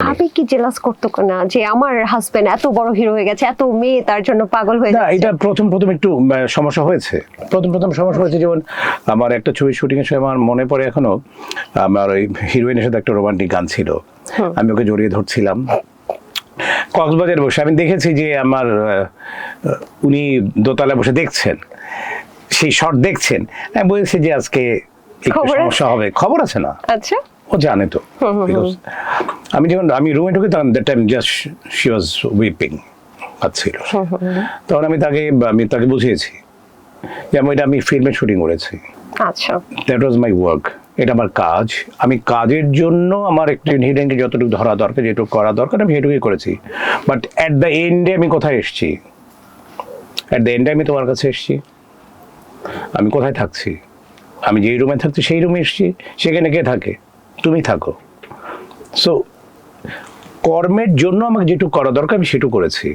ভাবি কি জেলাস করতো না যে আমার হাজবেন্ড এত বড় হিরো হয়ে গেছে, এত মেয়ে তার জন্য পাগল হয়ে না, যাচ্ছে? এটা প্রথম একটু সমস্যা হয়েছে। প্রথম সমস্যা হয়েছে, যেমন আমার একটা ছবি শুটিং এর সময় আমার মনে পড়ে এখনো, আমার ওই হিরোইনের সাথে একটা রোমান্টিক গান ছিল, আমি ওকে জড়িয়ে ধরছিলাম কক্সবাজারে বসে। আমি দেখেছি যে আমার উনি দোতলায় বসে দেখছেন, সেই শট দেখছেন। আমি বলেছি যে আজকে একটু খবর আছে? সমস্যা হবে, খবর আছে না, আচ্ছা, ও জানে তো। Because আমি রুমে ঢুকে তখন that time just she was weeping পাচ্ছিল। তখন আমি তাকে বুঝিয়েছি যে আমি ফিল্মের শুটিং করেছি, আচ্ছা, দ্যাট ওয়াজ মাই ওয়ার্ক, এটা আমার কাজ। আমি কাজের জন্য আমার একটি হিরোইনকে যতটুকু ধরা দরকার, যেটুকু করা দরকার, আমি সেটুকুই করেছি। বাট অ্যাট দ্য এন্ডে আমি কোথায় এসেছি? অ্যাট দ্য এন্ডে আমি তোমার কাছে এসেছি। আমি কোথায় থাকছি? আমি যেই রুমে থাকছি সেই রুমে এসেছি। সেখানে কে থাকে? তুমি থাকো। সো কর্মের জন্য আমাকে যেটুকু করা দরকার আমি সেটুকু করেছি।